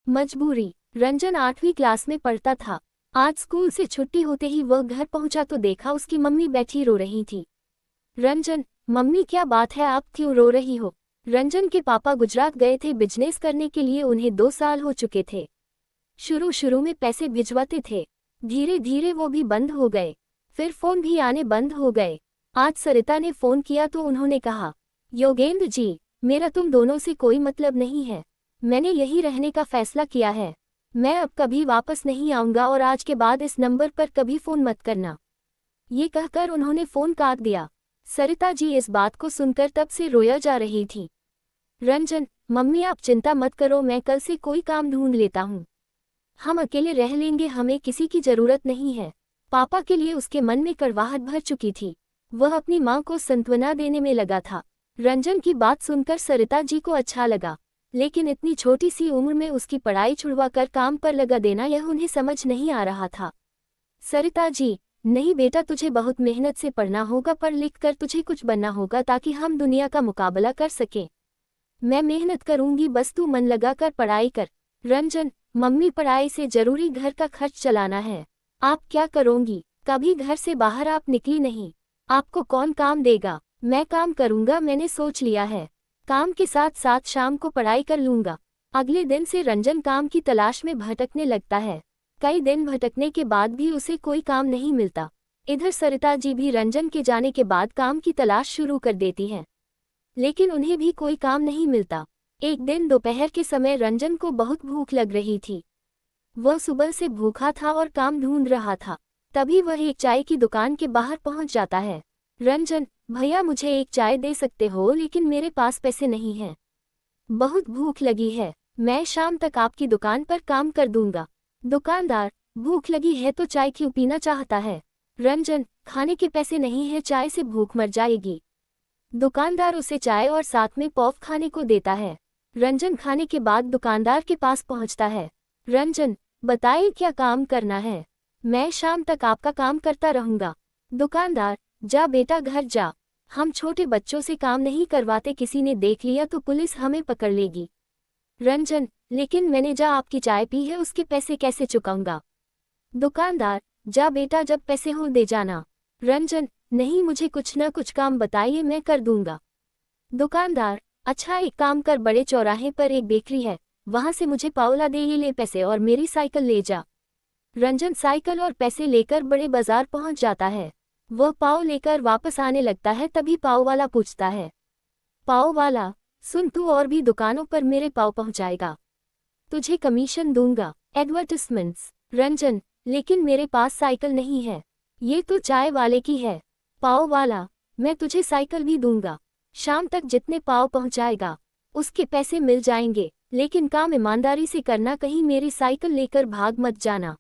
मजबूरी। रंजन 8वीं क्लास में पढ़ता था। आज स्कूल से छुट्टी होते ही वह घर पहुंचा तो देखा उसकी मम्मी बैठी रो रही थी। रंजन, मम्मी क्या बात है, आप क्यों रो रही हो? रंजन के पापा गुजरात गए थे बिजनेस करने के लिए, उन्हें 2 साल हो चुके थे। शुरू शुरू में पैसे भिजवाते थे, धीरे धीरे वो भी बंद हो गए, फिर फोन भी आने बंद हो गए। आज सरिता ने फोन किया तो उन्होंने कहा, योगेंद्र जी, मेरा तुम दोनों से कोई मतलब नहीं है। मैंने यही रहने का फैसला किया है। मैं अब कभी वापस नहीं आऊंगा और आज के बाद इस नंबर पर कभी फोन मत करना। ये कहकर उन्होंने फोन काट दिया। सरिता जी इस बात को सुनकर तब से रोया जा रही थी। रंजन, मम्मी आप चिंता मत करो, मैं कल से कोई काम ढूंढ लेता हूँ। हम अकेले रह लेंगे, हमें किसी की जरूरत नहीं है। पापा के लिए उसके मन में कड़वाहट भर चुकी थी। वह अपनी माँ को सांत्वना देने में लगा था। रंजन की बात सुनकर सरिता जी को अच्छा लगा, लेकिन इतनी छोटी सी उम्र में उसकी पढ़ाई छुड़वाकर काम पर लगा देना यह उन्हें समझ नहीं आ रहा था। सरिता जी, नहीं बेटा, तुझे बहुत मेहनत से पढ़ना होगा, पढ़ लिख कर तुझे कुछ बनना होगा ताकि हम दुनिया का मुकाबला कर सकें। मैं मेहनत करूंगी, बस तू मन लगाकर पढ़ाई कर। रंजन, मम्मी पढ़ाई से जरूरी घर का खर्च चलाना है। आप क्या करोगी? कभी घर से बाहर आप निकली नहीं, आपको कौन काम देगा? मैं काम करूंगा, मैंने सोच लिया है। काम के साथ साथ शाम को पढ़ाई कर लूंगा। अगले दिन से रंजन काम की तलाश में भटकने लगता है। कई दिन भटकने के बाद भी उसे कोई काम नहीं मिलता। इधर सरिता जी भी रंजन के जाने के बाद काम की तलाश शुरू कर देती हैं, लेकिन उन्हें भी कोई काम नहीं मिलता। एक दिन दोपहर के समय रंजन को बहुत भूख लग रही थी। वह सुबह से भूखा था और काम ढूंढ रहा था। तभी वह एक चाय की दुकान के बाहर पहुंच जाता है। रंजन, भैया मुझे एक चाय दे सकते हो, लेकिन मेरे पास पैसे नहीं हैं। बहुत भूख लगी है, मैं शाम तक आपकी दुकान पर काम कर दूंगा। दुकानदार, भूख लगी है तो चाय क्यों पीना चाहता है? रंजन, खाने के पैसे नहीं है, चाय से भूख मर जाएगी। दुकानदार उसे चाय और साथ में पॉफ खाने को देता है। रंजन खाने के बाद दुकानदार के पास पहुंचता है। रंजन, बताइए क्या काम करना है? मैं शाम तक आपका काम करता रहूंगा। दुकानदार, जा बेटा घर जा, हम छोटे बच्चों से काम नहीं करवाते, किसी ने देख लिया तो पुलिस हमें पकड़ लेगी। रंजन, लेकिन मैंने जा आपकी चाय पी है, उसके पैसे कैसे चुकाऊंगा? दुकानदार, जा बेटा, जब पैसे हो दे जाना। रंजन, नहीं, मुझे कुछ न कुछ काम बताइए, मैं कर दूंगा। दुकानदार, अच्छा एक काम कर, बड़े चौराहे पर एक बेकरी है, वहां से मुझे पाव दे, ये ले पैसे और मेरी साइकिल ले जा। रंजन साइकिल और पैसे लेकर बड़े बाजार पहुंच जाता है। वह पाव लेकर वापस आने लगता है, तभी पाव वाला पूछता है, पाव वाला, सुन, तू और भी दुकानों पर मेरे पाव पहुंचाएगा, तुझे कमीशन दूंगा। एडवर्टिजमेंट्स। रंजन, लेकिन मेरे पास साइकिल नहीं है, ये तो चाय वाले की है। पाव वाला, मैं तुझे साइकिल भी दूंगा, शाम तक जितने पाव पहुंचाएगा उसके पैसे मिल जाएंगे, लेकिन काम ईमानदारी से करना, कहीं मेरी साइकिल लेकर भाग मत जाना।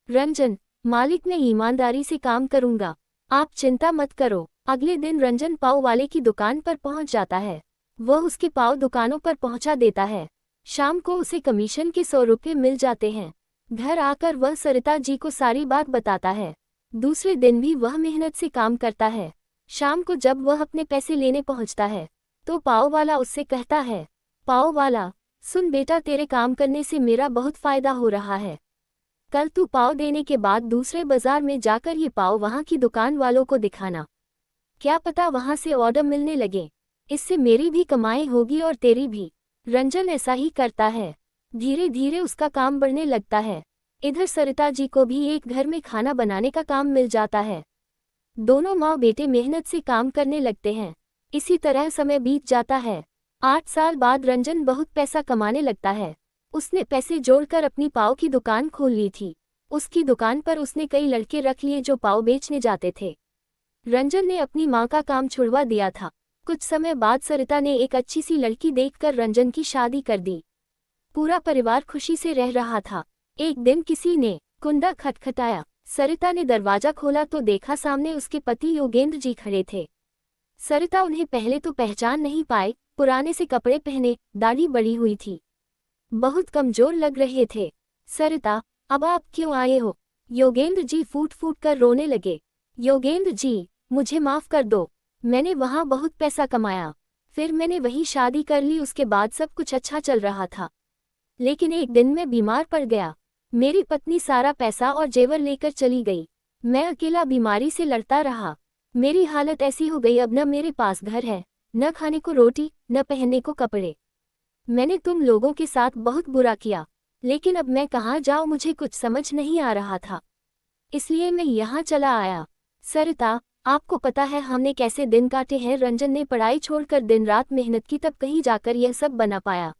रंजन, मालिक मैं ईमानदारी से काम करूंगा, आप चिंता मत करो। अगले दिन रंजन पाव वाले की दुकान पर पहुंच जाता है। वह उसके पाव दुकानों पर पहुंचा देता है। शाम को उसे कमीशन के 100 रुपये मिल जाते हैं। घर आकर वह सरिता जी को सारी बात बताता है। दूसरे दिन भी वह मेहनत से काम करता है। शाम को जब वह अपने पैसे लेने पहुंचता है तो पाव वाला उससे कहता है, पाव वाला, सुन बेटा, तेरे काम करने से मेरा बहुत फायदा हो रहा है। कल तू पाव देने के बाद दूसरे बाजार में जाकर ये पाव वहां की दुकान वालों को दिखाना, क्या पता वहां से ऑर्डर मिलने लगे, इससे मेरी भी कमाई होगी और तेरी भी। रंजन ऐसा ही करता है। धीरे धीरे उसका काम बढ़ने लगता है। इधर सरिता जी को भी एक घर में खाना बनाने का काम मिल जाता है। दोनों माँ बेटे मेहनत से काम करने लगते हैं। इसी तरह समय बीत जाता है। 8 साल बाद रंजन बहुत पैसा कमाने लगता है। उसने पैसे जोड़कर अपनी पाव की दुकान खोल ली थी। उसकी दुकान पर उसने कई लड़के रख लिए जो पाव बेचने जाते थे। रंजन ने अपनी माँ का काम छुड़वा दिया था। कुछ समय बाद सरिता ने एक अच्छी सी लड़की देखकर रंजन की शादी कर दी। पूरा परिवार खुशी से रह रहा था। एक दिन किसी ने कुंडा खटखटाया। सरिता ने दरवाजा खोला तो देखा सामने उसके पति योगेंद्र जी खड़े थे। सरिता उन्हें पहले तो पहचान नहीं पाई। पुराने से कपड़े पहने, दाढ़ी बड़ी हुई थी, बहुत कमजोर लग रहे थे। सरिता, अब आप क्यों आए हो? योगेंद्र जी फूट फूट कर रोने लगे। योगेंद्र जी, मुझे माफ कर दो, मैंने वहाँ बहुत पैसा कमाया, फिर मैंने वही शादी कर ली, उसके बाद सब कुछ अच्छा चल रहा था, लेकिन एक दिन मैं बीमार पड़ गया। मेरी पत्नी सारा पैसा और जेवर लेकर चली गई। मैं अकेला बीमारी से लड़ता रहा। मेरी हालत ऐसी हो गई, अब न मेरे पास घर है, न खाने को रोटी, न पहनने को कपड़े। मैंने तुम लोगों के साथ बहुत बुरा किया, लेकिन अब मैं कहाँ जाऊँ, मुझे कुछ समझ नहीं आ रहा था, इसलिए मैं यहाँ चला आया। सरिता, आपको पता है हमने कैसे दिन काटे हैं। रंजन ने पढ़ाई छोड़कर दिन रात मेहनत की, तब कहीं जाकर यह सब बना पाया।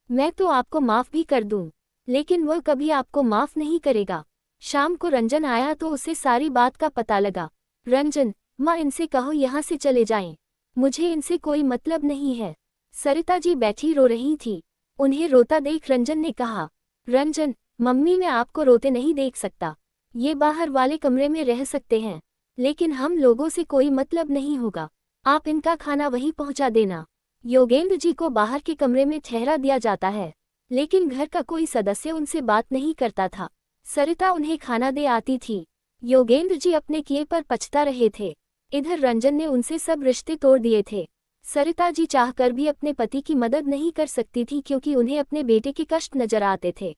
मैं तो आपको माफ भी कर दूं, लेकिन वह कभी आपको माफ नहीं करेगा। शाम को रंजन आया तो उसे सारी बात का पता लगा। रंजन, माँ इनसे कहो यहाँ से चले जाएं, मुझे इनसे कोई मतलब नहीं है। सरिता जी बैठी रो रही थी। उन्हें रोता देख रंजन ने कहा, रंजन, मम्मी मैं आपको रोते नहीं देख सकता। ये बाहर वाले कमरे में रह सकते हैं, लेकिन हम लोगों से कोई मतलब नहीं होगा। आप इनका खाना वहीं पहुंचा देना। योगेंद्र जी को बाहर के कमरे में ठहरा दिया जाता है, लेकिन घर का कोई सदस्य उनसे बात नहीं करता था। सरिता उन्हें खाना दे आती थी। योगेंद्र जी अपने किए पर पछता रहे थे। इधर रंजन ने उनसे सब रिश्ते तोड़ दिए थे। सरिता जी चाहकर भी अपने पति की मदद नहीं कर सकती थी, क्योंकि उन्हें अपने बेटे के कष्ट नजर आते थे।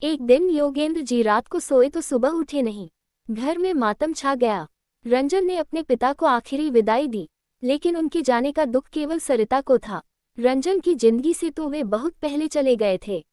एक दिन योगेंद्र जी रात को सोए तो सुबह उठे नहीं। घर में मातम छा गया। रंजन ने अपने पिता को आखिरी विदाई दी, लेकिन उनके जाने का दुख केवल सरिता को था। रंजन की जिंदगी से तो वे बहुत पहले चले गए थे।